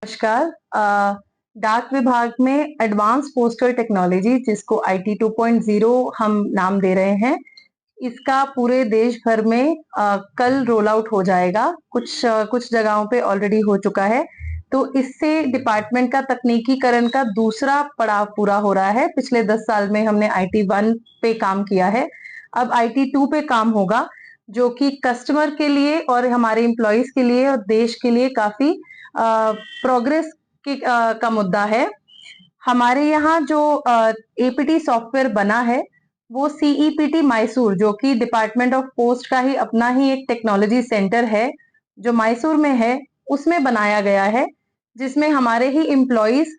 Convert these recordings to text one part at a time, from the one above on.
नमस्कार। डाक विभाग में एडवांस पोस्टल टेक्नोलॉजी जिसको आईटी 2.0 हम नाम दे रहे हैं, इसका पूरे देश भर में कल रोल आउट हो जाएगा। कुछ जगहों पे ऑलरेडी हो चुका है। तो इससे डिपार्टमेंट का तकनीकीकरण का दूसरा पड़ाव पूरा हो रहा है। पिछले 10 साल में हमने आईटी 1 पे काम किया है, अब आईटी 2 पे काम होगा, जो कि कस्टमर के लिए और हमारे एम्प्लॉइज के लिए और देश के लिए काफी प्रोग्रेस का मुद्दा है। हमारे यहाँ जो एपीटी सॉफ्टवेयर बना है वो सीईपीटी मैसूर, जो कि डिपार्टमेंट ऑफ पोस्ट का ही अपना ही एक टेक्नोलॉजी सेंटर है जो मैसूर में है, उसमें बनाया गया है, जिसमें हमारे ही एम्प्लॉइज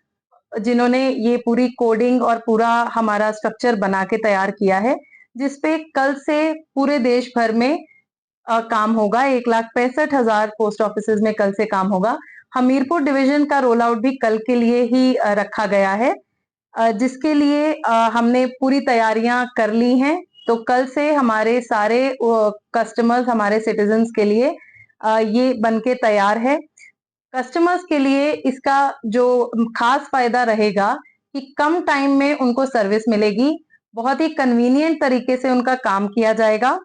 जिन्होंने ये पूरी कोडिंग और पूरा हमारा स्ट्रक्चर बना के तैयार किया है, जिसपे कल से पूरे देश भर में काम होगा। 1,65,000 पोस्ट ऑफिसेज में कल से काम होगा। हमीरपुर डिवीजन का रोल आउट भी कल के लिए ही रखा गया है, जिसके लिए हमने पूरी तैयारियां कर ली हैं। तो कल से हमारे सारे कस्टमर्स, हमारे सिटीजन्स के लिए ये बनके तैयार है। कस्टमर्स के लिए इसका जो खास फायदा रहेगा कि कम टाइम में उनको सर्विस मिलेगी, बहुत ही कन्वीनियंट तरीके से उनका काम किया जाएगा।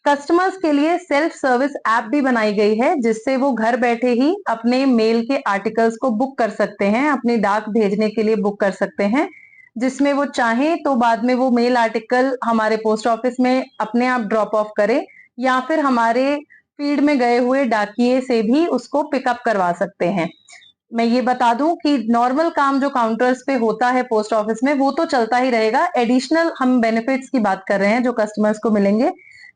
कस्टमर्स के लिए सेल्फ सर्विस ऐप भी बनाई गई है, जिससे वो घर बैठे ही अपने मेल के आर्टिकल्स को बुक कर सकते हैं, अपनी डाक भेजने के लिए बुक कर सकते हैं, जिसमें वो चाहें तो बाद में वो मेल आर्टिकल हमारे पोस्ट ऑफिस में अपने आप ड्रॉप ऑफ करें, या फिर हमारे फील्ड में गए हुए डाकिए से भी उसको पिकअप करवा सकते हैं। मैं ये बता दूं कि नॉर्मल काम जो काउंटर्स पे होता है पोस्ट ऑफिस में, वो तो चलता ही रहेगा। एडिशनल हम बेनिफिट्स की बात कर रहे हैं जो कस्टमर्स को मिलेंगे।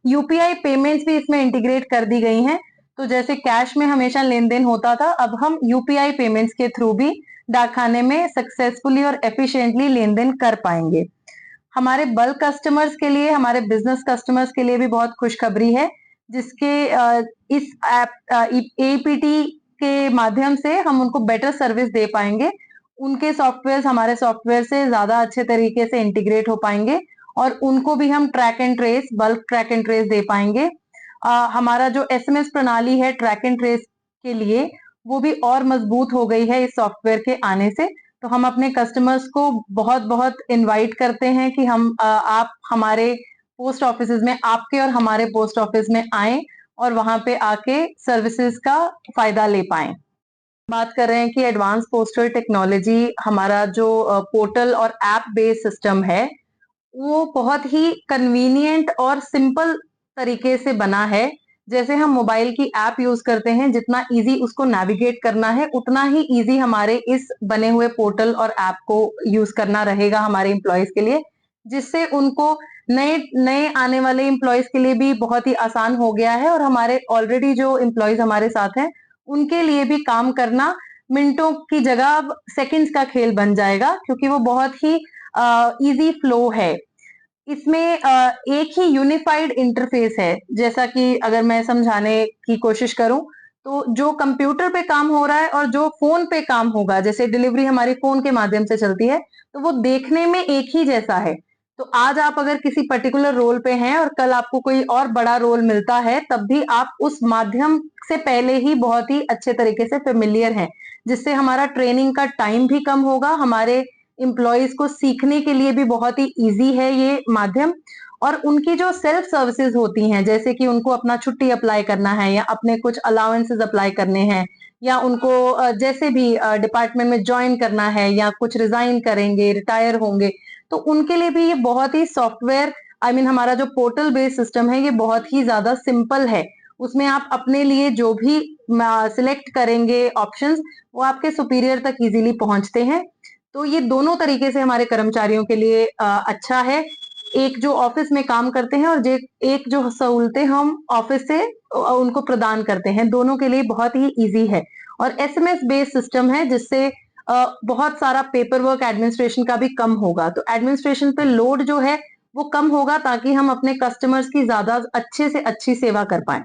यूपीआई पेमेंट्स भी इसमें इंटीग्रेट कर दी गई हैं। तो जैसे कैश में हमेशा लेन देन होता था, अब हम यूपीआई पेमेंट्स के थ्रू भी डाकखाने में सक्सेसफुली और एफिशिएंटली लेन देन कर पाएंगे। हमारे बल्क कस्टमर्स के लिए, हमारे बिजनेस कस्टमर्स के लिए भी बहुत खुशखबरी है, जिसके इस ऐप एपीटी के माध्यम से हम उनको बेटर सर्विस दे पाएंगे। उनके सॉफ्टवेयर हमारे सॉफ्टवेयर से ज्यादा अच्छे तरीके से इंटीग्रेट हो पाएंगे और उनको भी हम track and trace, bulk track and trace दे पाएंगे। हमारा जो एसएमएस प्रणाली है ट्रैक एंड ट्रेस के लिए, वो भी और मजबूत हो गई है इस सॉफ्टवेयर के आने से। तो हम अपने कस्टमर्स को बहुत बहुत इनवाइट करते हैं कि आप हमारे पोस्ट ऑफिसेज में, आपके और हमारे पोस्ट ऑफिस में आएं और वहां पे आके सर्विसेज का फायदा ले पाएं। बात कर रहे हैं कि एडवांस पोस्टल टेक्नोलॉजी, हमारा जो पोर्टल और ऐप बेस्ड सिस्टम है, वो बहुत ही कन्वीनियंट और सिंपल तरीके से बना है। जैसे हम मोबाइल की ऐप यूज करते हैं, जितना इजी उसको नेविगेट करना है, उतना ही इजी हमारे इस बने हुए पोर्टल और ऐप को यूज करना रहेगा हमारे एम्प्लॉयज के लिए, जिससे उनको नए नए आने वाले एम्प्लॉयज के लिए भी बहुत ही आसान हो गया है, और हमारे ऑलरेडी जो एम्प्लॉयज हमारे साथ हैं उनके लिए भी काम करना मिनटों की जगह अब सेकंड्स का खेल बन जाएगा, क्योंकि वो बहुत ही इजी फ्लो है। इसमें एक ही यूनिफाइड इंटरफेस है। जैसा कि अगर मैं समझाने की कोशिश करूं, तो जो कंप्यूटर पे काम हो रहा है और जो फोन पे काम होगा, जैसे डिलीवरी हमारी फोन के माध्यम से चलती है, तो वो देखने में एक ही जैसा है। तो आज आप अगर किसी पर्टिकुलर रोल पे हैं और कल आपको कोई और बड़ा रोल मिलता है, तब भी आप उस माध्यम से पहले ही बहुत ही अच्छे तरीके से फेमिलियर हैं, जिससे हमारा ट्रेनिंग का टाइम भी कम होगा, हमारे एम्प्लॉयज को सीखने के लिए भी बहुत ही इजी है ये माध्यम। और उनकी जो सेल्फ सर्विसेज होती हैं, जैसे कि उनको अपना छुट्टी अप्लाई करना है या अपने कुछ अलाउंसेस अप्लाई करने हैं, या उनको जैसे भी डिपार्टमेंट में ज्वाइन करना है, या कुछ रिजाइन करेंगे, रिटायर होंगे, तो उनके लिए भी ये बहुत ही सॉफ्टवेयर, हमारा जो पोर्टल बेस्ड सिस्टम है, ये बहुत ही ज्यादा सिंपल है। उसमें आप अपने लिए जो भी सिलेक्ट करेंगे ऑप्शंस, वो आपके सुपीरियर तक इजीली पहुंचते हैं। तो ये दोनों तरीके से हमारे कर्मचारियों के लिए अच्छा है। एक जो ऑफिस में काम करते हैं और एक जो सहूलतें हम ऑफिस से उनको प्रदान करते हैं, दोनों के लिए बहुत ही इजी है। और एसएमएस बेस्ड सिस्टम है, जिससे बहुत सारा पेपर वर्क एडमिनिस्ट्रेशन का भी कम होगा। तो एडमिनिस्ट्रेशन पे लोड जो है वो कम होगा, ताकि हम अपने कस्टमर्स की ज्यादा अच्छे से अच्छी सेवा कर पाए।